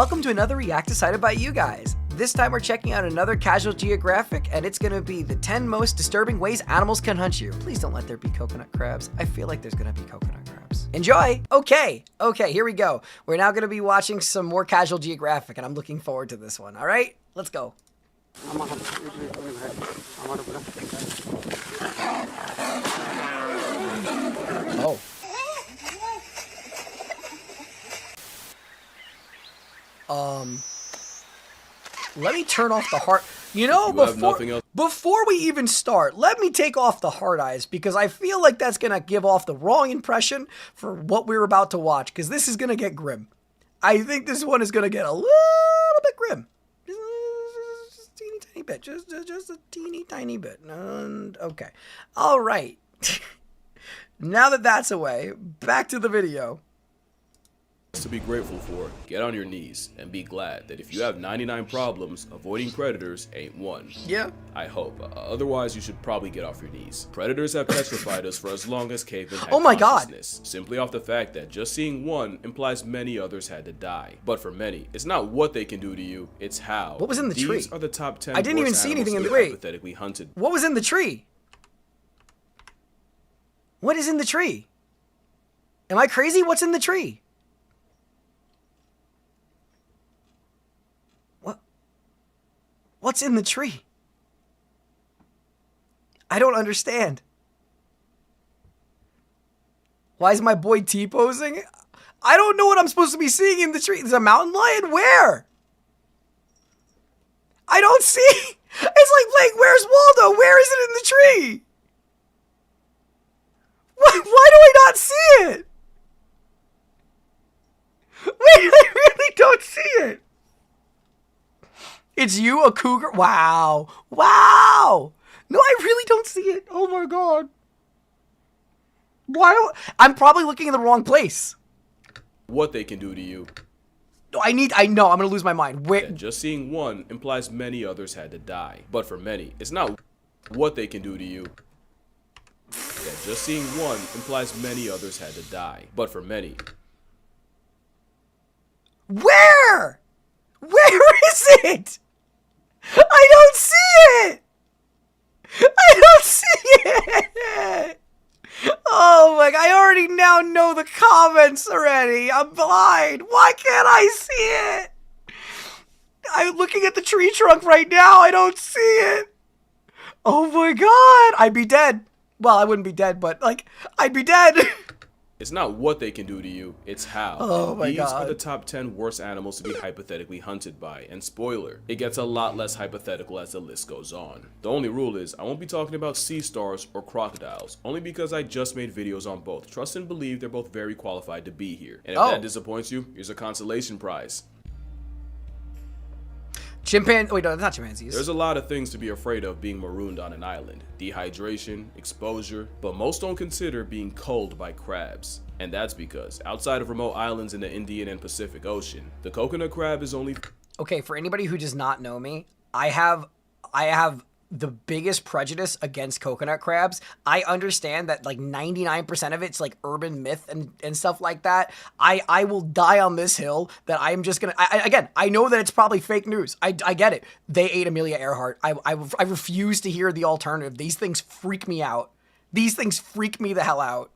Welcome to another React decided by you guys. This time we're checking out another Casual Geographic, and it's gonna be the 10 most disturbing ways animals can hunt you. Please don't let there be coconut crabs. I feel like there's gonna be coconut crabs. Enjoy! Okay, here we go. We're now gonna be watching some more Casual Geographic, and I'm looking forward to this one. All right, let's go. Oh. Let me turn off the heart. You know, before we even start, let me take off the hard eyes because I feel like that's going to give off the wrong impression for what we're about to watch because this is going to get grim. I think this one is going to get a little bit grim. Just a teeny tiny bit. Just a teeny tiny bit. And, okay. All right. Now that that's away, back to the video. To be grateful for, get on your knees and be glad that if you have 99 problems, avoiding predators ain't one. Yeah. I hope. Otherwise, you should probably get off your knees. Predators have petrified us for as long as cavemen had consciousness, simply off the fact that just seeing one implies many others had to die. But for many, it's not what they can do to you, it's how. What was in the tree? These are the top 10 I didn't even see anything in the hypothetically hunted. What was in the tree? What is in the tree? Am I crazy? What's in the tree? What's in the tree? I don't understand. Why is my boy T-posing? I don't know what I'm supposed to be seeing in the tree. There's a mountain lion? Where? I don't see. It's like playing Where's Waldo? Where is it in the tree? Why do I not see it? Wait, I really don't see it. It's you, a cougar? Wow. Wow. No, I really don't see it. Oh my God. I'm probably looking in the wrong place. What they can do to you. I know, I'm gonna lose my mind. That just seeing one implies many others had to die. But for many, it's not what they can do to you. That just seeing one implies many others had to die. But for many. Where? Where is it? I don't see it! I don't see it! Oh my God, I already now know the comments already. I'm blind. Why can't I see it? I'm looking at the tree trunk right now. I don't see it. Oh my God, I'd be dead. Well, I wouldn't be dead, but like, I'd be dead. It's not what they can do to you, it's how. Oh my God. These are the top 10 worst animals to be hypothetically hunted by. And spoiler, it gets a lot less hypothetical as the list goes on. The only rule is, I won't be talking about sea stars or crocodiles, only because I just made videos on both. Trust and believe they're both very qualified to be here. And if that disappoints you, here's a consolation prize. Wait, no, not chimpanzees. There's a lot of things to be afraid of being marooned on an island. Dehydration, exposure, but most don't consider being culled by crabs. And that's because, outside of remote islands in the Indian and Pacific Ocean, the coconut crab is only... Okay, for anybody who does not know me, I have the biggest prejudice against coconut crabs. I understand that like 99% of it's like urban myth and stuff like that. I will die on this hill that I'm just gonna, again, I know that it's probably fake news. I get it. They ate Amelia Earhart. I refuse to hear the alternative. These things freak me out. These things freak me the hell out.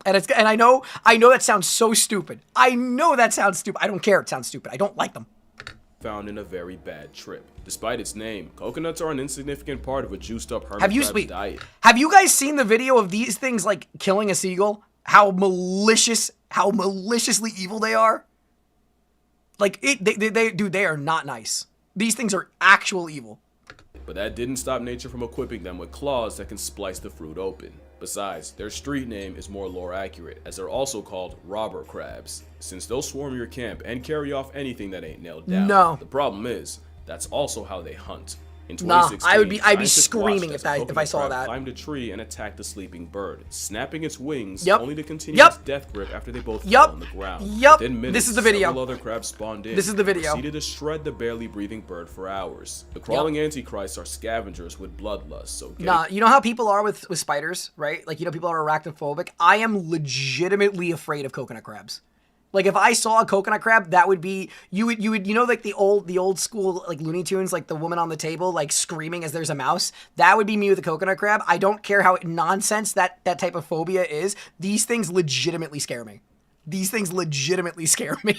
And I know that sounds so stupid. I know that sounds stupid. I don't care. It sounds stupid. I don't like them. Found in a very bad trip. Despite its name, coconuts are an insignificant part of a juiced up hermit crab's diet. Have you guys seen the video of these things like killing a seagull? How maliciously evil they are? Like dude, they are not nice. These things are actual evil. But that didn't stop nature from equipping them with claws that can splice the fruit open. Besides, their street name is more lore accurate, as they're also called robber crabs, since they'll swarm your camp and carry off anything that ain't nailed down. No. The problem is, that's also how they hunt. In Nah, 2016, I'd be screaming if I saw that. Climbed a tree and attacked a sleeping bird, snapping its wings, Yep. only to continue its death grip after they both fell on the ground. Within minutes, this is the video. Several other crabs spawned in. This is the video. Proceeded to shred the barely breathing bird for hours. The crawling antichrists are scavengers with bloodlust, so nah, you know how people are with spiders, right? Like, you know, people are arachnophobic. I am legitimately afraid of coconut crabs. Like if I saw a coconut crab, that would be you would you know like the old school like Looney Tunes, like the woman on the table like screaming as there's a mouse. That would be me with a coconut crab. I don't care how nonsense that type of phobia is. These things legitimately scare me. These things legitimately scare me.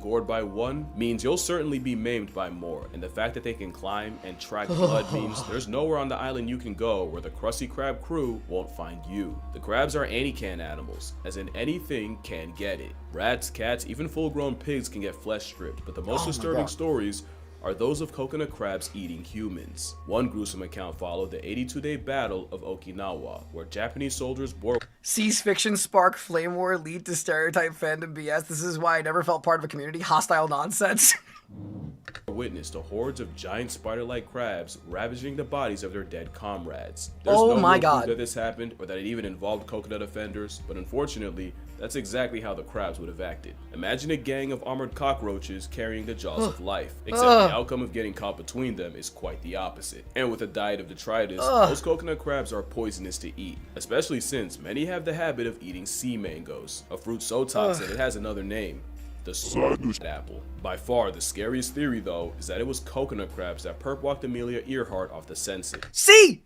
Gored by one means you'll certainly be maimed by more, and the fact that they can climb and track blood means there's nowhere on the island you can go where the Krusty Krab crew won't find you. The crabs are any-can animals, as in anything can get it. Rats, cats, even full-grown pigs can get flesh stripped, but the most disturbing stories are those of coconut crabs eating humans. One gruesome account followed the 82-day Battle of Okinawa, where Japanese soldiers bore Sees fiction spark flame war lead to stereotype fandom BS. This is why I never felt part of a community. Hostile nonsense. witness to hordes of giant spider-like crabs ravaging the bodies of their dead comrades. There's Oh no my real God. proof that this happened or that it even involved coconut offenders, but unfortunately, that's exactly how the crabs would have acted. Imagine a gang of armored cockroaches carrying the jaws of life, except the outcome of getting caught between them is quite the opposite. And with a diet of detritus, most coconut crabs are poisonous to eat, especially since many have the habit of eating sea mangoes, a fruit so toxic it has another name. The sandwich apple. By far, the scariest theory, though, is that it was coconut crabs that perp-walked Amelia Earhart off the senses. See?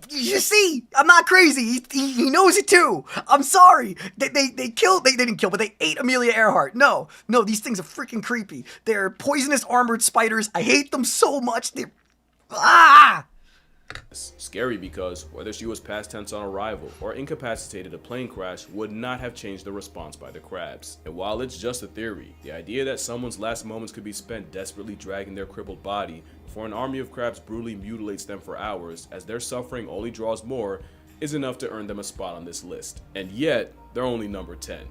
You see? I'm not crazy. He knows it too. I'm sorry. They didn't kill, but they ate Amelia Earhart. No, these things are freaking creepy. They're poisonous armored spiders. I hate them so much. They're... Ah! Scary because whether she was past tense on arrival or incapacitated a plane crash would not have changed the response by the crabs. And while it's just a theory, the idea that someone's last moments could be spent desperately dragging their crippled body before an army of crabs brutally mutilates them for hours as their suffering only draws more is enough to earn them a spot on this list. And yet, they're only number 10.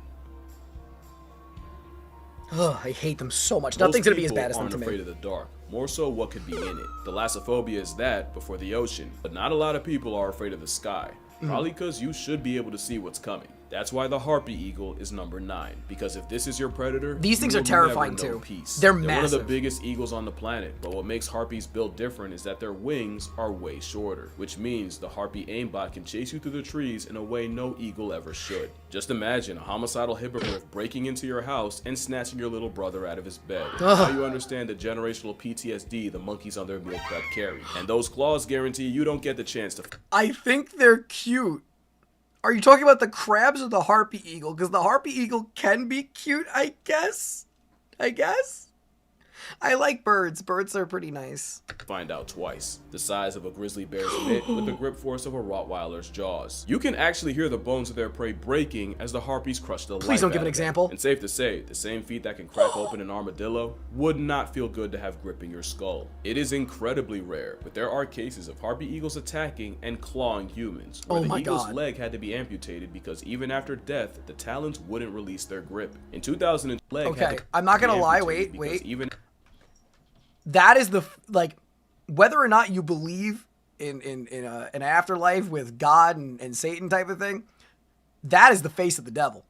Ugh, I hate them so much. Most Nothing's gonna be as people bad as them aren't to afraid me. of the dark, more so what could be in it. Thalassophobia is that before the ocean, but not a lot of people are afraid of the sky. Probably because you should be able to see what's coming. That's why the Harpy Eagle is number 9, because if this is your predator, These things you are will terrifying never know too. peace. They're one of the massive. biggest eagles on the planet, but what makes Harpies built different is that their wings are way shorter, which means the Harpy aimbot can chase you through the trees in a way no eagle ever should. Just imagine a homicidal hippogriff breaking into your house and snatching your little brother out of his bed. Now you understand the generational PTSD the monkeys on their meal prep carry. And those claws guarantee you don't get the chance to I think they're cute. Are you talking about the crabs or the Harpy Eagle? Because the Harpy Eagle can be cute, I guess. I like birds. Birds are pretty nice. find out twice. The size of a grizzly bear's mitt with the grip force of a Rottweiler's jaws. You can actually hear the bones of their prey breaking as the harpies crush the life Please don't give out an of them. example. And safe to say, the same feet that can crack open an armadillo would not feel good to have gripping your skull. It is incredibly rare, but there are cases of harpy eagles attacking and clawing humans, where Oh the my eagle's God. leg had to be amputated because even after death, the talons wouldn't release their grip. In 2000, leg had Okay, to I'm not gonna be lie, amputated wait. because even That is the, like, whether or not you believe in an afterlife with God and Satan type of thing, that is the face of the devil.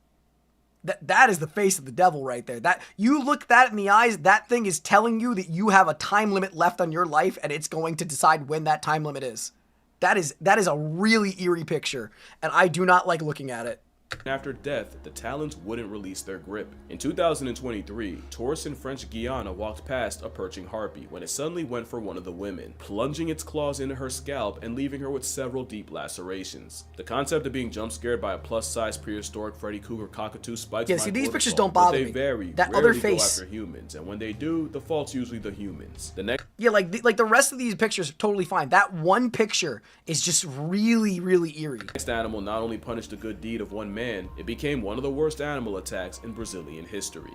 That is the face of the devil right there. That you look that in the eyes, that thing is telling you that you have a time limit left on your life and it's going to decide when that time limit is. That is a really eerie picture, and I do not like looking at it. after death, the talons wouldn't release their grip. In 2023, tourists in French Guiana walked past a perching harpy when it suddenly went for one of the women, plunging its claws into her scalp and leaving her with several deep lacerations. The concept of being jump scared by a plus-size prehistoric Freddy Krueger cockatoo spikes Yeah, my see, these cortisol, pictures don't but bother they me. vary, That rarely other face- go after humans, and when they do, the fault's usually the humans. The next Yeah, like the rest of these pictures are totally fine. That one picture is just really, really eerie. next animal not only punished a good deed of one man, it became one of the worst animal attacks in Brazilian history.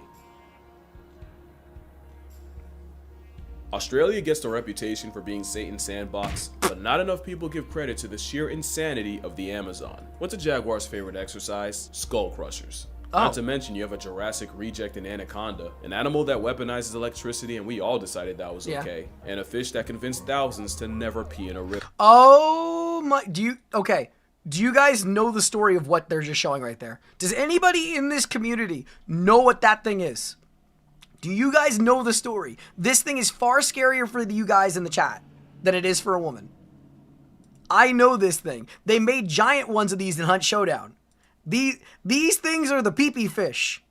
Australia gets the reputation for being Satan's sandbox, but not enough people give credit to the sheer insanity of the Amazon. What's a jaguar's favorite exercise? Skull crushers. Not to mention you have a Jurassic reject in anaconda, an animal that weaponizes electricity and we all decided that was Yeah. okay, and a fish that convinced thousands to never pee in a river. Oh my, do you guys know the story of what they're just showing right there? Does anybody in this community know what that thing is? Do you guys know the story? This thing is far scarier for you guys in the chat than it is for a woman. I know this thing. They made giant ones of these in Hunt Showdown. These things are the pee-pee fish.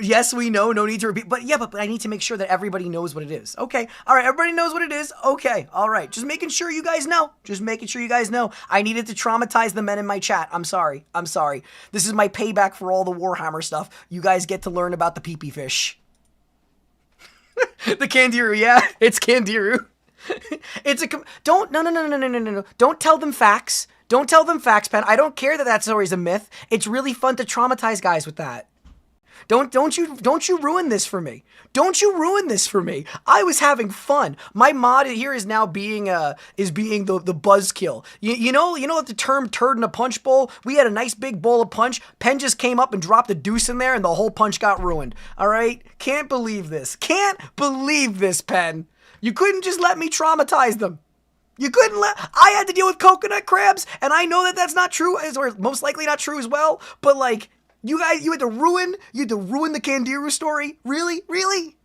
Yes, we know. No need to repeat. But yeah, but I need to make sure that everybody knows what it is. Okay. All right. Everybody knows what it is. Okay. All right. Just making sure you guys know. Just making sure you guys know. I needed to traumatize the men in my chat. I'm sorry. I'm sorry. This is my payback for all the Warhammer stuff. You guys get to learn about the pee-pee fish. The Candiru. Yeah, it's Candiru. It's a... No. Don't tell them facts. Don't tell them facts, Pen. I don't care that that story's a myth. It's really fun to traumatize guys with that. Don't you ruin this for me. Don't you ruin this for me. I was having fun. My mod here is now being the buzzkill. You know the term turd in a punch bowl? We had a nice big bowl of punch. Pen just came up and dropped a deuce in there and the whole punch got ruined. All right? Can't believe this. Can't believe this, Pen. You couldn't just let me traumatize them. You couldn't I had to deal with coconut crabs, and I know that that's not true, or most likely not true as well, but like, you guys, you had to ruin the Candiru story? Really? Really?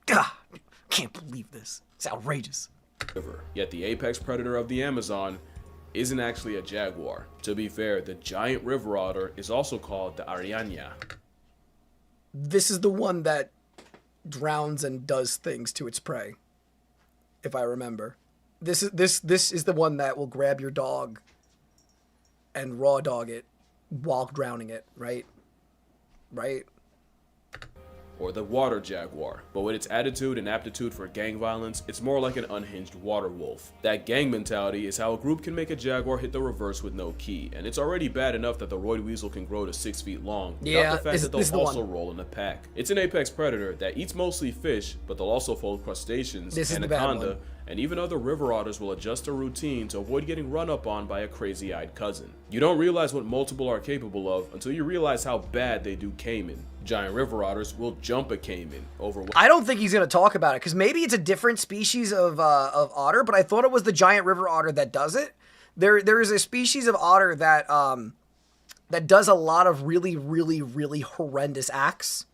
God, can't believe this. It's outrageous. Yet the apex predator of the Amazon isn't actually a jaguar. To be fair, the giant river otter is also called the Ariana. This is the one that drowns and does things to its prey, if I remember. This is the one that will grab your dog and raw dog it while drowning it, right? Right? Or the water jaguar, but with its attitude and aptitude for gang violence, it's more like an unhinged water wolf. That gang mentality is how a group can make a jaguar hit the reverse with no key, and it's already bad enough that the roid weasel can grow to 6 feet long, without the fact that they'll also roll in a pack. It's an apex predator that eats mostly fish, but they'll also fold crustaceans, anaconda, and even other river otters will adjust their routine to avoid getting run up on by a crazy-eyed cousin. You don't realize what multiple are capable of until you realize how bad they do caiman. Giant river otters will jump a caiman over... I don't think he's going to talk about it, because maybe it's a different species of otter, but I thought it was the giant river otter that does it. There is a species of otter that that does a lot of really horrendous acts.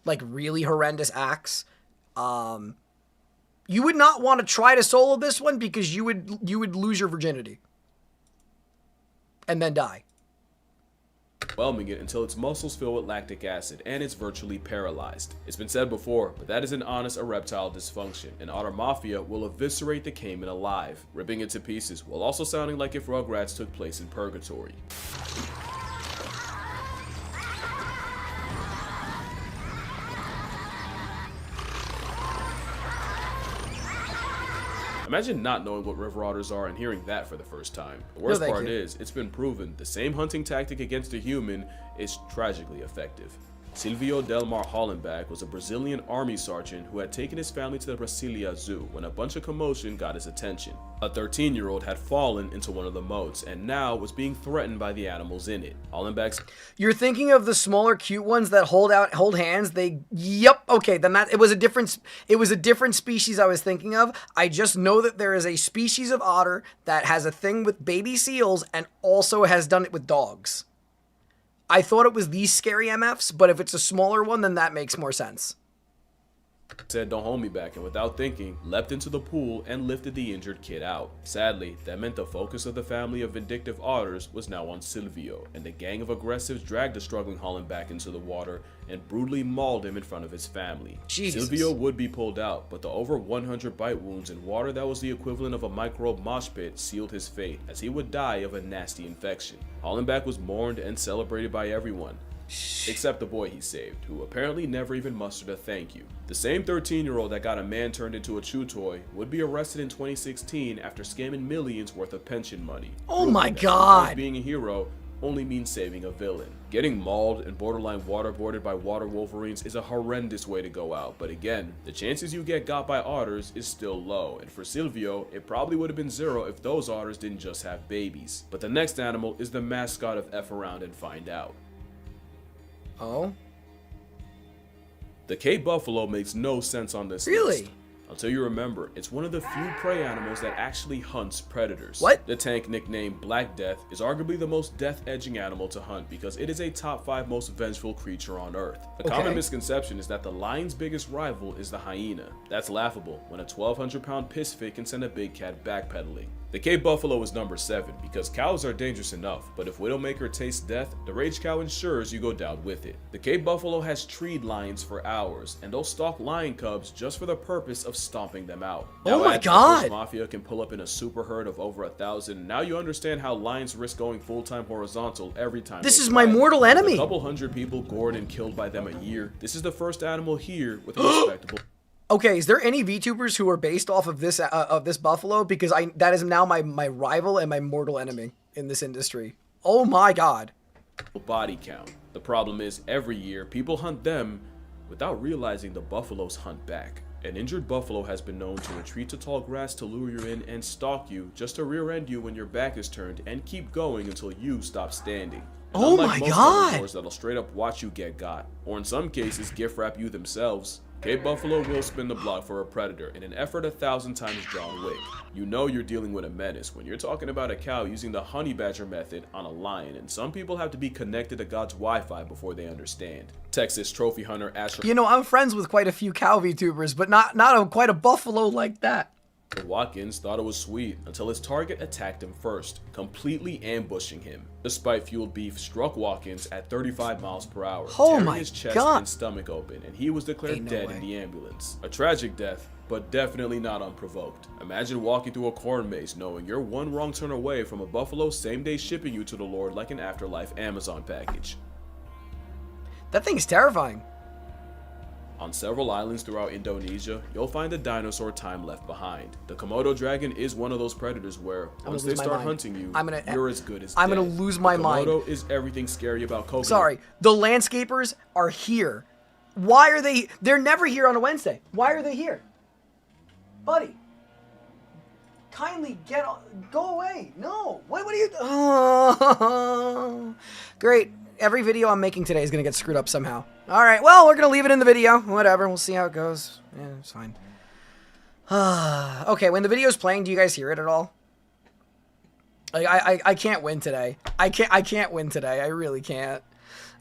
Like, really horrendous acts. You would not want to try to solo this one because you would lose your virginity. And then die. Whelming it until its muscles fill with lactic acid and it's virtually paralyzed. It's been said before, but that isn't honest erectile dysfunction, and Otter Mafia will eviscerate the caiman alive, ripping it to pieces while also sounding like if Rugrats took place in purgatory. Imagine not knowing what river otters are and hearing that for the first time. The worst part is, it's been proven the same hunting tactic against a human is tragically effective. Silvio Delmar Hollenbach was a Brazilian army sergeant who had taken his family to the Brasilia Zoo when a bunch of commotion got his attention. A 13-year-old had fallen into one of the moats and now was being threatened by the animals in it. Hollenbach's... You're thinking of the smaller cute ones that hold hands? Yep, okay, then it was a different species I was thinking of. I just know that there is a species of otter that has a thing with baby seals and also has done it with dogs. I thought it was these scary MFs, but if it's a smaller one, then that makes more sense. Said, "Don't hold me back," and without thinking, leapt into the pool and lifted the injured kid out. Sadly, that meant the focus of the family of vindictive otters was now on Silvio, and the gang of aggressives dragged the struggling Hollenbach into the water and brutally mauled him in front of his family. Jesus. Silvio would be pulled out, but the over 100 bite wounds in water that was the equivalent of a microbe mosh pit sealed his fate, as he would die of a nasty infection. Hollenbach was mourned and celebrated by everyone, except the boy he saved, who apparently never even mustered a thank you. The same 13-year-old that got a man turned into a chew toy would be arrested in 2016 after scamming millions worth of pension money. Oh my God! Being a hero only means saving a villain. Getting mauled and borderline waterboarded by water wolverines is a horrendous way to go out, but again, the chances you get got by otters is still low, and for Silvio, it probably would have been 0 if those otters didn't just have babies. But the next animal is the mascot of F Around and Find Out. Oh? The Cape buffalo makes no sense on this list. Until you remember, it's one of the few prey animals that actually hunts predators. What? The tank, nicknamed Black Death, is arguably the most death-edging animal to hunt because it is a top 5 most vengeful creature on Earth. A common misconception is that the lion's biggest rival is the hyena. That's laughable when a 1,200-pound piss fit can send a big cat backpedaling. The Cape Buffalo is number 7 because cows are dangerous enough, but if Widowmaker tastes death, the Rage Cow ensures you go down with it. The Cape Buffalo has treed lions for hours, and they'll stalk lion cubs just for the purpose of stomping them out. Oh my god! Mafia can pull up in a super herd of over 1,000. Now you understand how lions risk going full-time horizontal every time. This is my mortal enemy! A couple hundred people gored and killed by them a year. This is the first animal here with a respectable... Okay, is there any VTubers who are based off of this buffalo? Because that is now my rival and my mortal enemy in this industry. Oh my god. Body count. The problem is every year people hunt them without realizing the buffaloes hunt back. An injured buffalo has been known to retreat to tall grass to lure you in and stalk you just to rear end you when your back is turned and keep going until you stop standing. And oh my god. Herbivores that'll straight up watch you get got, or in some cases gift wrap you themselves. Cape Buffalo will spin the block for a predator in an effort 1,000 times John Wick. You know you're dealing with a menace when you're talking about a cow using the honey badger method on a lion, and some people have to be connected to God's Wi-Fi before they understand. Texas trophy hunter Asher. You know, I'm friends with quite a few cow VTubers, but not quite a buffalo like that. Watkins thought it was sweet until his target attacked him first, completely ambushing him. The spite-fueled beef struck Watkins at 35 miles per hour, tearing his chest and stomach open, and he was declared dead in the ambulance. A tragic death, but definitely not unprovoked. Imagine walking through a corn maze knowing you're one wrong turn away from a buffalo same-day shipping you to the Lord like an afterlife Amazon package. That thing's terrifying. On several islands throughout Indonesia, you'll find a dinosaur time left behind. The Komodo dragon is one of those predators where, once they start hunting you, you're as good as dead. I'm gonna lose my mind. Komodo is everything scary about coconut. Sorry, the landscapers are here. Why are they? They're never here on a Wednesday. Why are they here? Buddy, kindly go away. No, what are you? Oh, great. Every video I'm making today is gonna get screwed up somehow. All right, well, we're gonna leave it in the video. Whatever, we'll see how it goes. Yeah, it's fine. Okay, when the video's playing, do you guys hear it at all? Like, I can't win today. I can't win today. I really can't.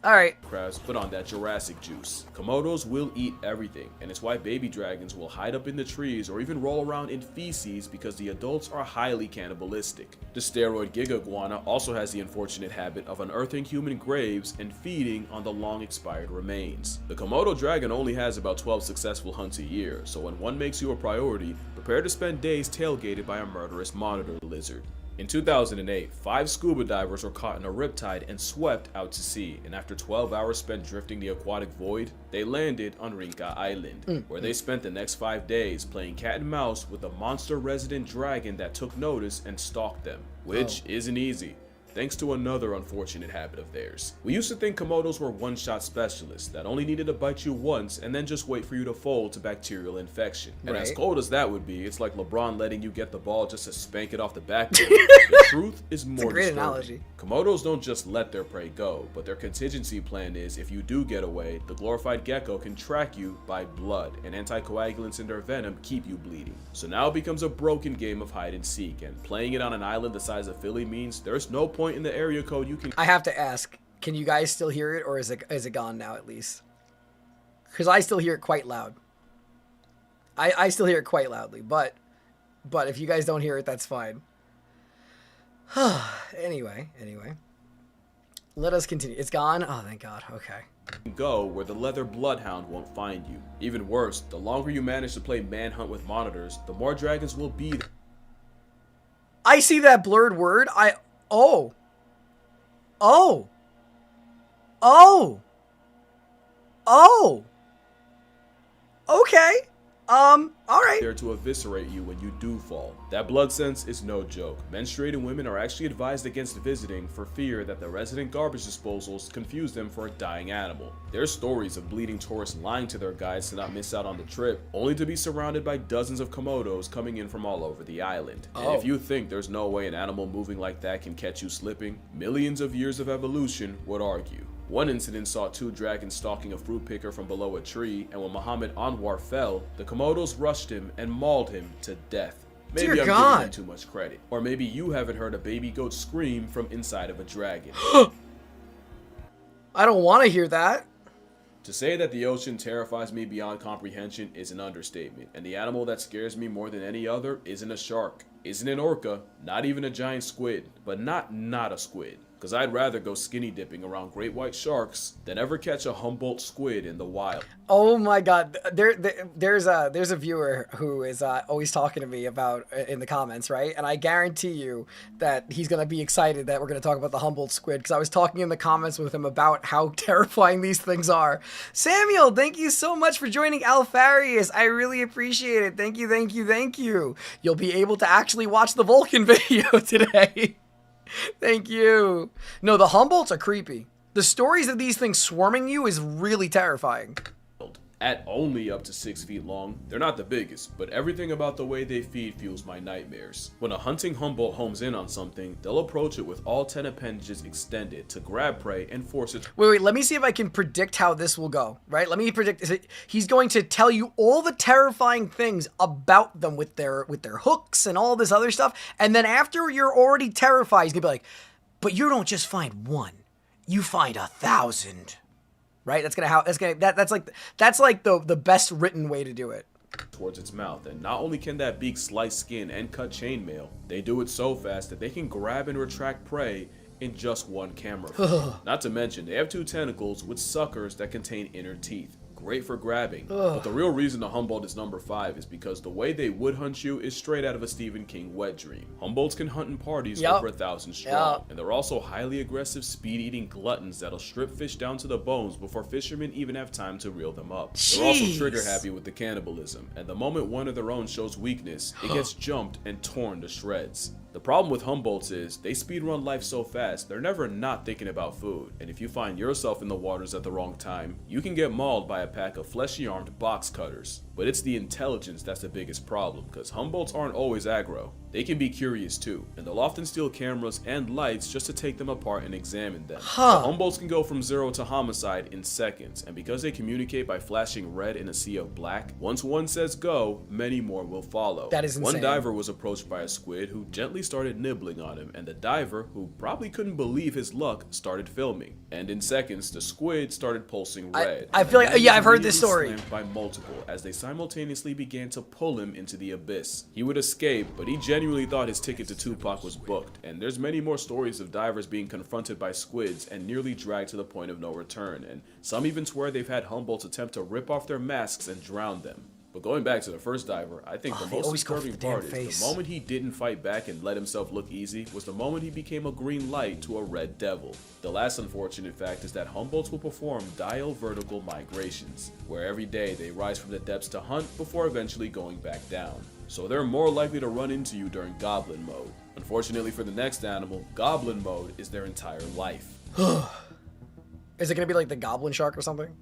All right. Crabs put on that Jurassic juice. Komodos will eat everything, and it's why baby dragons will hide up in the trees or even roll around in feces because the adults are highly cannibalistic. The steroid giga iguana also has the unfortunate habit of unearthing human graves and feeding on the long expired remains. The Komodo dragon only has about 12 successful hunts a year, so when one makes you a priority, prepare to spend days tailgated by a murderous monitor lizard. In 2008, 5 scuba divers were caught in a riptide and swept out to sea, and after 12 hours spent drifting the aquatic void, they landed on Rinca Island, where they spent the next 5 days playing cat and mouse with a monster resident dragon that took notice and stalked them, which isn't easy, thanks to another unfortunate habit of theirs. We used to think Komodos were one-shot specialists that only needed to bite you once and then just wait for you to fold to bacterial infection. And as cold as that would be, it's like LeBron letting you get the ball just to spank it off the backboard. The truth is more disturbing. Great analogy. Komodos don't just let their prey go, but their contingency plan is if you do get away, the glorified gecko can track you by blood, and anticoagulants in their venom keep you bleeding. So now it becomes a broken game of hide and seek, and playing it on an island the size of Philly means there's no point in the area code you can. I have to ask, can you guys still hear it, or is it gone now at least? Because I still hear it quite loud. I still hear it quite loudly, but if you guys don't hear it, that's fine. Anyway, let us continue. It's gone? Oh, thank God. Okay. Go where the leather bloodhound won't find you. Even worse, the longer you manage to play manhunt with monitors, the more dragons will be there. I see that blurred word. Oh. Okay. All right. There to eviscerate you when you do fall. That blood sense is no joke. Menstruating women are actually advised against visiting for fear that the resident garbage disposals confuse them for a dying animal. There's stories of bleeding tourists lying to their guides to not miss out on the trip, only to be surrounded by dozens of Komodos coming in from all over the island. And if you think there's no way an animal moving like that can catch you slipping, millions of years of evolution would argue. One incident saw 2 dragons stalking a fruit picker from below a tree, and when Muhammad Anwar fell, the Komodos rushed him and mauled him to death. Maybe I'm giving them too much credit. Or maybe you haven't heard a baby goat scream from inside of a dragon. I don't want to hear that. To say that the ocean terrifies me beyond comprehension is an understatement, and the animal that scares me more than any other isn't a shark, isn't an orca, not even a giant squid, but not a squid. Because I'd rather go skinny dipping around great white sharks than ever catch a Humboldt squid in the wild. Oh my God, there's a viewer who is always talking to me about in the comments, right? And I guarantee you that he's gonna be excited that we're gonna talk about the Humboldt squid, because I was talking in the comments with him about how terrifying these things are. Samuel, thank you so much for joining Alfarius. I really appreciate it. Thank you, thank you, thank you. You'll be able to actually watch the Vulcan video today. Thank you. No, the Humboldts are creepy. The stories of these things swarming you is really terrifying. At only up to 6 feet long, they're not the biggest, but everything about the way they feed fuels my nightmares. When a hunting Humboldt homes in on something, they'll approach it with all 10 appendages extended to grab prey and force it. Wait, let me see if I can predict how this will go, right? Let me predict. He's going to tell you all the terrifying things about them with their hooks and all this other stuff, and then after you're already terrified, he's gonna be like, but you don't just find one, you find 1,000. Right? That's like the best written way to do it. Towards its mouth, and not only can that beak slice skin and cut chainmail, they do it so fast that they can grab and retract prey in just one camera frame. Not to mention, they have 2 tentacles with suckers that contain inner teeth. Great for grabbing. But the real reason the Humboldt is number 5 is because the way they would hunt you is straight out of a Stephen King wet dream. Humboldts can hunt in parties over 1,000 strong, and they're also highly aggressive, speed-eating gluttons that'll strip fish down to the bones before fishermen even have time to reel them up. They're also trigger-happy with the cannibalism, and the moment one of their own shows weakness, it gets jumped and torn to shreds. The problem with Humboldts is, they speedrun life so fast, they're never not thinking about food, and if you find yourself in the waters at the wrong time, you can get mauled by a pack of fleshy-armed box cutters. But it's the intelligence that's the biggest problem, because Humboldts aren't always aggro. They can be curious too, and they'll often steal cameras and lights just to take them apart and examine them. The Humboldts can go from 0 to homicide in seconds, and because they communicate by flashing red in a sea of black, once one says go, many more will follow. That is insane. One diver was approached by a squid who gently started nibbling on him, and the diver, who probably couldn't believe his luck, started filming. And in seconds, the squid started pulsing red. I feel like, yeah, I've heard this story. Slammed by multiple as they simultaneously began to pull him into the abyss. He would escape, but he genuinely thought his ticket to Tupac was booked, and there's many more stories of divers being confronted by squids and nearly dragged to the point of no return, and some even swear they've had Humboldts attempt to rip off their masks and drown them. But going back to the first diver, I think the most disturbing part is the moment he didn't fight back and let himself look easy was the moment he became a green light to a red devil. The last unfortunate fact is that Humboldts will perform diel vertical migrations, where every day they rise from the depths to hunt before eventually going back down. So they're more likely to run into you during goblin mode. Unfortunately for the next animal, goblin mode is their entire life. Is it gonna be like the goblin shark or something?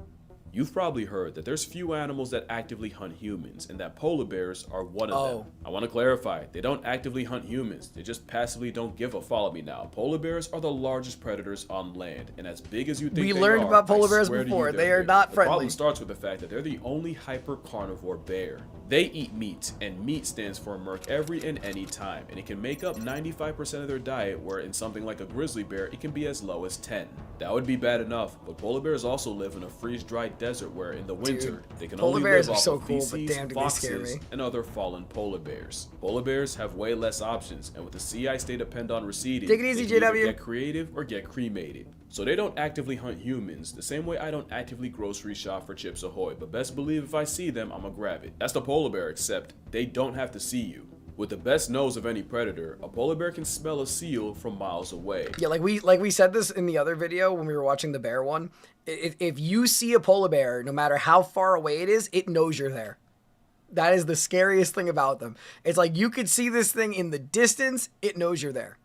You've probably heard that there's few animals that actively hunt humans, and that polar bears are one of them. I want to clarify, they don't actively hunt humans, they just passively don't give a follow me now. Polar bears are the largest predators on land, and as big as you think we learned about polar bears before, they are not friendly. The problem starts with the fact that they're the only hyper-carnivore bear. They eat meat, and meat stands for Merc every and any time, and it can make up 95% of their diet, where in something like a grizzly bear, it can be as low as 10. That would be bad enough, but polar bears also live in a freeze-dried desert where in the winter, they can only live off of feces, foxes, and other fallen polar bears. Polar bears have way less options, and with the sea ice they depend on receding, take it easy, they can either JW. get creative or get cremated. So they don't actively hunt humans, the same way I don't actively grocery shop for Chips Ahoy, but best believe if I see them, I'ma grab it. That's the polar bear, except they don't have to see you. With the best nose of any predator, a polar bear can smell a seal from miles away. Yeah, like we said this in the other video when we were watching the bear one. If you see a polar bear, no matter how far away it is, it knows you're there. That is the scariest thing about them. It's like you could see this thing in the distance, it knows you're there.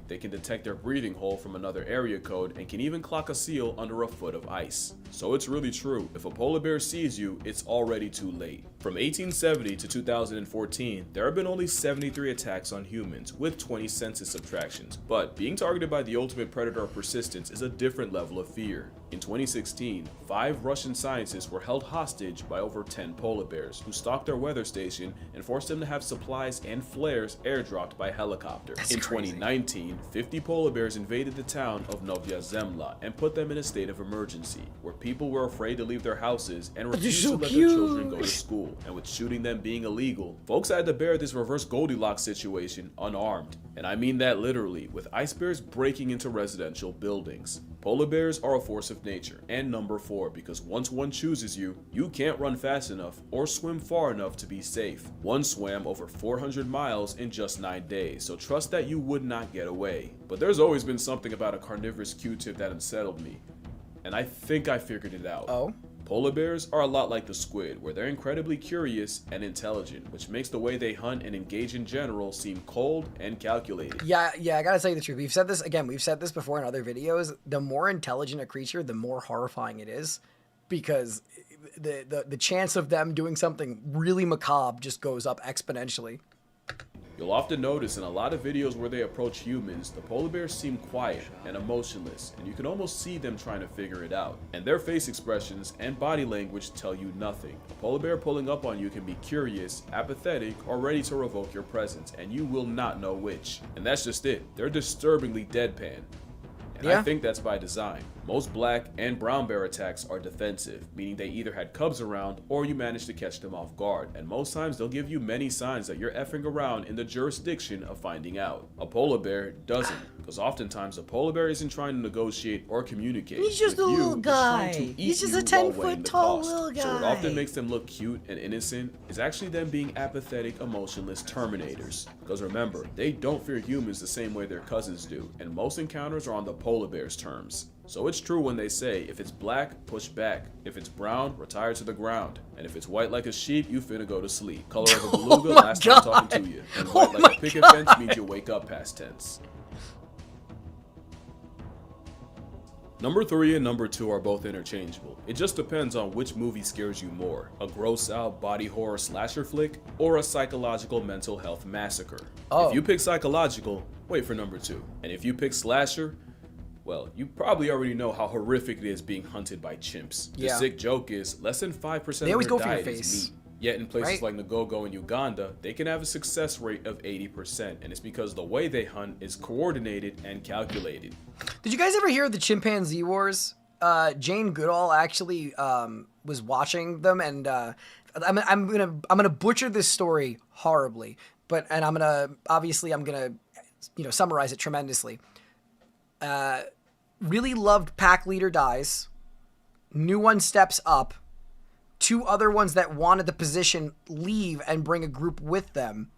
They can detect their breathing hole from another area code and can even clock a seal under a foot of ice. So it's really true, if a polar bear sees you, it's already too late. From 1870 to 2014, there have been only 73 attacks on humans, with 20 census subtractions, but being targeted by the ultimate predator of persistence is a different level of fear. In 2016, 5 Russian scientists were held hostage by over 10 polar bears who stalked their weather station and forced them to have supplies and flares airdropped by helicopter. In 2019, 50 polar bears invaded the town of Novaya Zemlya and put them in a state of emergency, where people were afraid to leave their houses and refused to let their children go to school. And with shooting them being illegal, folks had to bear this reverse Goldilocks situation unarmed. And I mean that literally, with ice bears breaking into residential buildings. Polar bears are a force of nature, and number 4, because once one chooses you, you can't run fast enough or swim far enough to be safe. One swam over 400 miles in just 9 days, so trust that you would not get away. But there's always been something about a carnivorous Q-tip that unsettled me, and I think I figured it out. Oh? Polar bears are a lot like the squid, where they're incredibly curious and intelligent, which makes the way they hunt and engage in general seem cold and calculated. Yeah, I gotta tell you the truth. We've said this before in other videos. The more intelligent a creature, the more horrifying it is, because the chance of them doing something really macabre just goes up exponentially. You'll often notice in a lot of videos where they approach humans, the polar bears seem quiet and emotionless, and you can almost see them trying to figure it out. And their face expressions and body language tell you nothing. A polar bear pulling up on you can be curious, apathetic, or ready to revoke your presence, and you will not know which. And that's just it. They're disturbingly deadpan. And I think that's by design. Most black and brown bear attacks are defensive, meaning they either had cubs around or you managed to catch them off guard, and most times they'll give you many signs that you're effing around in the jurisdiction of finding out. A polar bear doesn't, because oftentimes a polar bear isn't trying to negotiate or communicate. He's just a little guy. He's just a 10-foot tall little guy. So what often makes them look cute and innocent is actually them being apathetic, emotionless terminators. Because remember, they don't fear humans the same way their cousins do, and most encounters are on the polar bear's terms. So it's true when they say, if it's black, push back. If it's brown, retire to the ground. And if it's white like a sheep, you finna go to sleep. Color of a beluga, last time talking to you. And white like a picket fence means you wake up past tense. Number 3 and number 2 are both interchangeable. It just depends on which movie scares you more. A gross out body horror slasher flick, or a psychological mental health massacre. If you pick psychological, wait for number 2. And if you pick slasher, well, you probably already know how horrific it is being hunted by chimps. The sick joke is, less than 5% of their diet is meat. Yet in places like Ngogo in Uganda, they can have a success rate of 80%, and it's because the way they hunt is coordinated and calculated. Did you guys ever hear the Chimpanzee Wars? Jane Goodall actually was watching them, and I'm gonna butcher this story horribly, and I'm gonna summarize it tremendously. Really loved pack leader dies, new one steps up, 2 other ones that wanted the position leave and bring a group with them.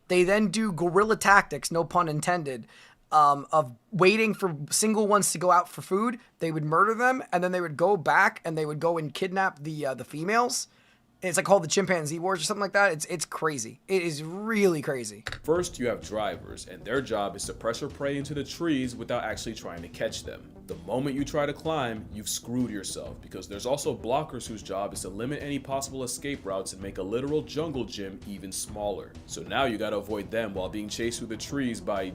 They then do guerrilla tactics, no pun intended, of waiting for single ones to go out for food. They would murder them, and then they would go back and they would go and kidnap the females. It's like called the Chimpanzee Wars or something like that. It's crazy. It is really crazy. First, you have drivers, and their job is to pressure prey into the trees without actually trying to catch them. The moment you try to climb, you've screwed yourself, because there's also blockers whose job is to limit any possible escape routes and make a literal jungle gym even smaller. So now you gotta avoid them while being chased through the trees by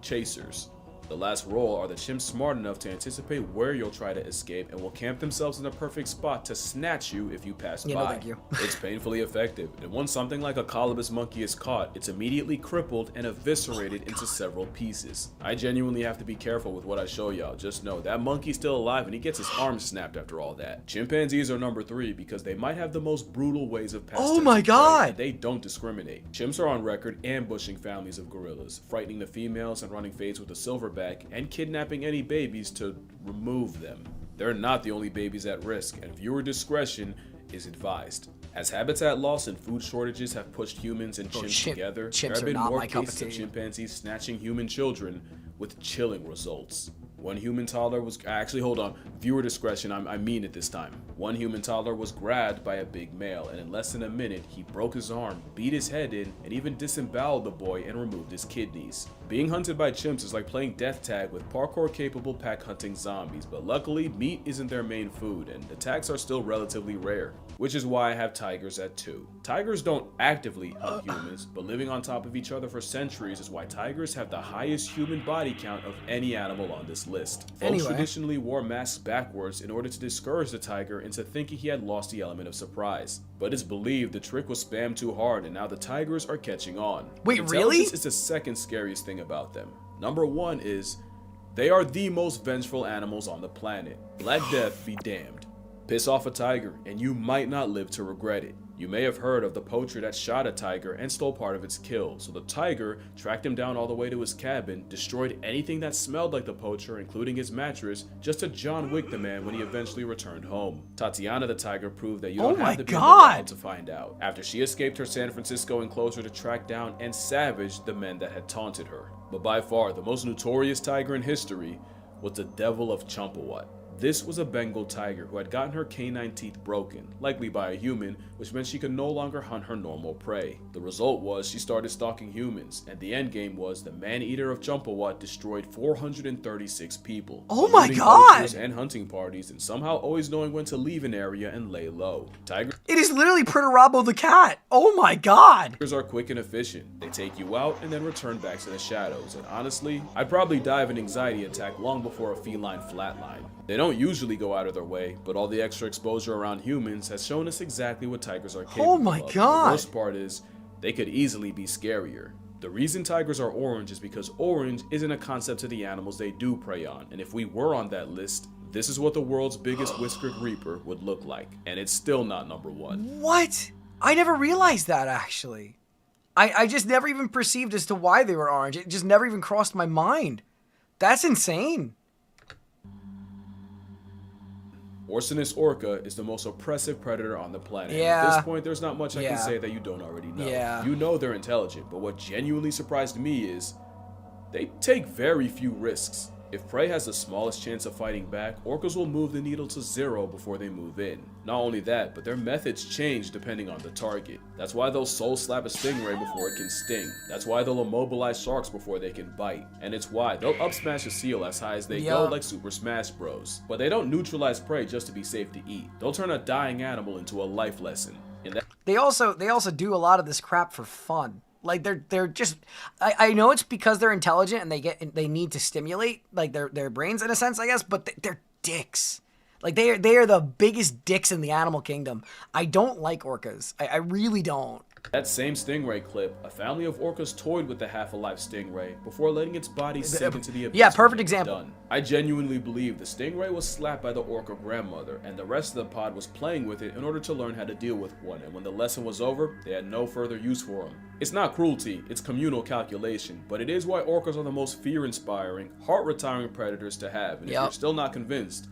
chasers. The last role are the chimps smart enough to anticipate where you'll try to escape and will camp themselves in the perfect spot to snatch you if you pass by. No, thank you. It's painfully effective, and once something like a colobus monkey is caught, it's immediately crippled and eviscerated into several pieces. I genuinely have to be careful with what I show y'all. Just know that monkey's still alive and he gets his arm snapped after all that. Chimpanzees are number 3 because they might have the most brutal ways of passing. Oh my god! They don't discriminate. Chimps are on record ambushing families of gorillas, frightening the females and running fades with a silverback, and kidnapping any babies to remove them. They're not the only babies at risk, and viewer discretion is advised. As habitat loss and food shortages have pushed humans and chimps together, there have been more cases of chimpanzees snatching human children with chilling results. One human toddler was, viewer discretion, I mean it this time. One human toddler was grabbed by a big male, and in less than a minute, he broke his arm, beat his head in, and even disemboweled the boy and removed his kidneys. Being hunted by chimps is like playing death tag with parkour-capable pack hunting zombies, but luckily, meat isn't their main food, and attacks are still relatively rare, which is why I have tigers at 2. Tigers don't actively hunt humans, but living on top of each other for centuries is why tigers have the highest human body count of any animal on this list. list. Folks Anyway. traditionally wore masks backwards in order to discourage the tiger into thinking he had lost the element of surprise. But it's believed the trick was spammed too hard and now the tigers are catching on. Wait, But really? intelligence is the second scariest thing about them. Number one is, they are the most vengeful animals on the planet. Black Death be damned. Piss off a tiger and you might not live to regret it. You may have heard of the poacher that shot a tiger and stole part of its kill, so the tiger tracked him down all the way to his cabin, destroyed anything that smelled like the poacher, including his mattress, just to John Wick the man when he eventually returned home. Tatiana the tiger proved that you don't have to be in the wild to find out, after she escaped her San Francisco enclosure to track down and savage the men that had taunted her. But by far, the most notorious tiger in history was the Devil of Champawat. This was a Bengal tiger who had gotten her canine teeth broken, likely by a human, which meant she could no longer hunt her normal prey. The result was she started stalking humans, and the endgame was the man-eater of Champawat destroyed 436 people. Oh my including God! poachers and hunting parties, and somehow always knowing when to leave an area and lay low. Tigers It is literally Perturabo the cat. Oh my God. are quick and efficient. They take you out and then return back to the shadows, and honestly, I'd probably die of an anxiety attack long before a feline flatline. They don't usually go out of their way, but all the extra exposure around humans has shown us exactly what tigers are capable of. Oh my God. The worst part is, they could easily be scarier. The reason tigers are orange is because orange isn't a concept to the animals they do prey on, and if we were on that list, this is what the world's biggest whiskered reaper would look like, and it's still not number one. What? I never realized that, actually. I just never even perceived as to why they were orange. It just never even crossed my mind. That's insane. Orcinus orca is the most oppressive predator on the planet. Yeah. At this point, there's not much I Yeah. can say that you don't already know. Yeah. You know they're intelligent, but what genuinely surprised me is they take very few risks. If prey has the smallest chance of fighting back, orcas will move the needle to 0 before they move in. Not only that, but their methods change depending on the target. That's why they'll soul slap a stingray before it can sting. That's why they'll immobilize sharks before they can bite. And it's why they'll up smash a seal as high as they go like Super Smash Bros. But they don't neutralize prey just to be safe to eat. They'll turn a dying animal into a life lesson. And that They also do a lot of this crap for fun. Like they're just I know it's because they're intelligent and they need to stimulate like their brains in a sense, I guess, but they're dicks. Like they are the biggest dicks in the animal kingdom. I don't like orcas. I really don't. That same stingray clip, a family of orcas toyed with the half-alive stingray before letting its body sink into the abyss. Yeah, perfect when it was example. done. I genuinely believe the stingray was slapped by the orca grandmother, and the rest of the pod was playing with it in order to learn how to deal with one, and when the lesson was over, they had no further use for him. It's not cruelty, it's communal calculation, but it is why orcas are the most fear-inspiring, heart-retiring predators to have, and if you're still not convinced,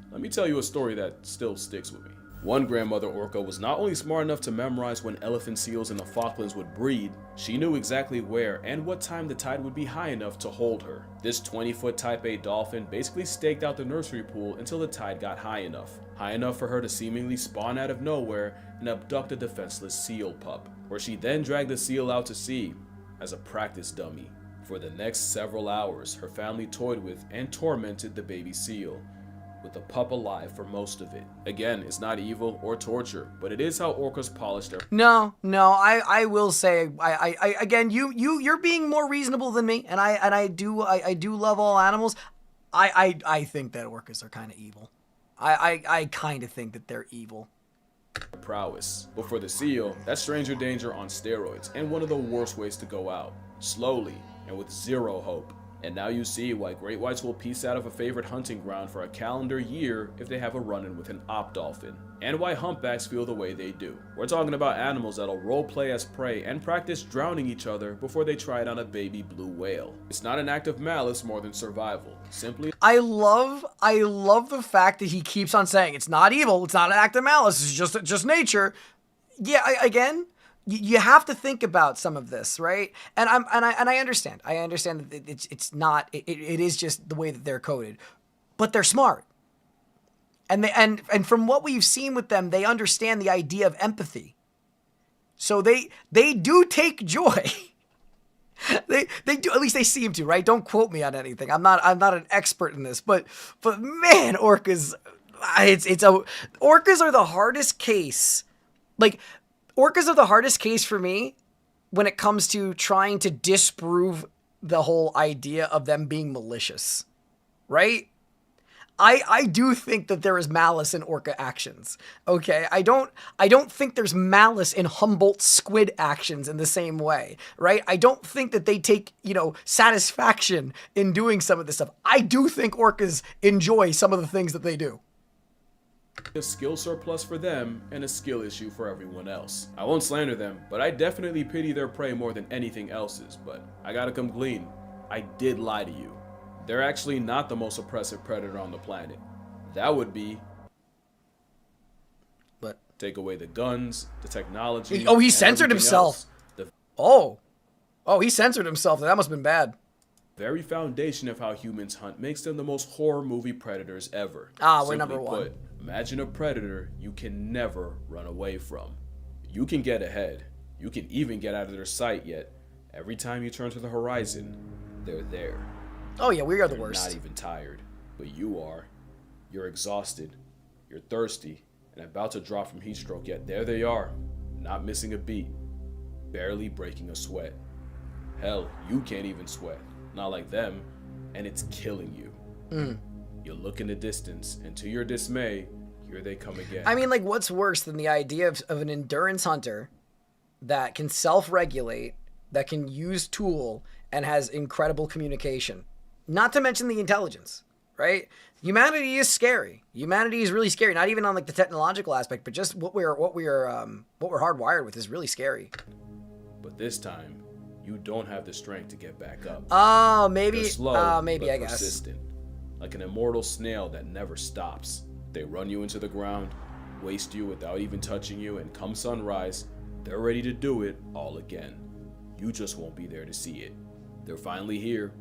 let me tell you a story that still sticks with me. One grandmother orca was not only smart enough to memorize when elephant seals in the Falklands would breed, she knew exactly where and what time the tide would be high enough to hold her. This 20-foot Type A dolphin basically staked out the nursery pool until the tide got high enough for her to seemingly spawn out of nowhere and abduct a defenseless seal pup, where she then dragged the seal out to sea as a practice dummy. For the next several hours, her family toyed with and tormented the baby seal, with the pup alive for most of it. Again, it's not evil or torture, but it is how orcas polish their— No, I will say, I again, you're being more reasonable than me, and I do love all animals. I think that orcas are kind of evil. I kind of think that they're evil. prowess. But for the seal, that's stranger danger on steroids, and one of the worst ways to go out. Slowly, and with zero hope. And now you see why great whites will piece out of a favorite hunting ground for a calendar year if they have a run-in with an op dolphin, and why humpbacks feel the way they do. We're talking about animals that'll roleplay as prey and practice drowning each other before they try it on a baby blue whale. It's not an act of malice more than survival. Simply— I love the fact that he keeps on saying it's not evil, it's not an act of malice, it's just nature. Yeah, again, you have to think about some of this, right? And I understand. I understand that it's not. It is just the way that they're coded, but they're smart. And from what we've seen with them, they understand the idea of empathy. So they do take joy. They do, at least they seem to, right? Don't quote me on anything. I'm not an expert in this, but man, orcas, orcas are the hardest case. Like, orcas are the hardest case for me when it comes to trying to disprove the whole idea of them being malicious, right? I do think that there is malice in orca actions. Okay, I don't think there's malice in Humboldt squid actions in the same way, right? I don't think that they take, you know, satisfaction in doing some of this stuff. I do think orcas enjoy some of the things that they do. A skill surplus for them and a skill issue for everyone else. I won't slander them, but I definitely pity their prey more than anything else's. But I gotta come clean, I did lie to you. They're actually not the most oppressive predator on the planet. That would be... But take away the guns, the technology... Oh, he censored himself. Oh, he censored himself. That must have been bad. Very foundation of how humans hunt makes them the most horror movie predators ever. We're number one. Put, imagine a predator you can never run away from. You can get ahead. You can even get out of their sight, yet every time you turn to the horizon, they're there. Oh yeah, we are the They're worst. not even tired, but you are. You're exhausted, you're thirsty, and about to drop from heat stroke, yet there they are, not missing a beat, barely breaking a sweat. Hell, you can't even sweat, not like them, and it's killing you. You look in the distance, and to your dismay, here they come again. I mean, like, what's worse than the idea of an endurance hunter that can self-regulate, that can use tool, and has incredible communication? Not to mention the intelligence, right? Humanity is scary. Humanity is really scary. Not even on like the technological aspect, but just what we're hardwired with is really scary. But this time, you don't have the strength to get back up. Oh, maybe. They're slow, maybe but I guess. persistent, like an immortal snail that never stops. They run you into the ground, waste you without even touching you, and come sunrise, they're ready to do it all again. You just won't be there to see it. They're finally here.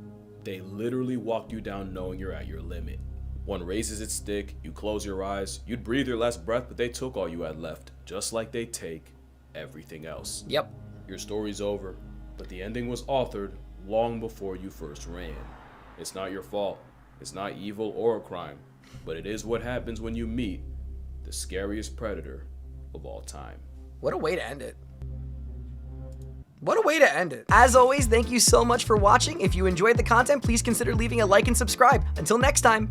They literally walk you down knowing you're at your limit. One raises its stick, you close your eyes, you'd breathe your last breath, but they took all you had left, just like they take everything else. Yep. Your story's over, but the ending was authored long before you first ran. It's not your fault, it's not evil or a crime, but it is what happens when you meet the scariest predator of all time. What a way to end it. What a way to end it. As always, thank you so much for watching. If you enjoyed the content, please consider leaving a like and subscribe. Until next time.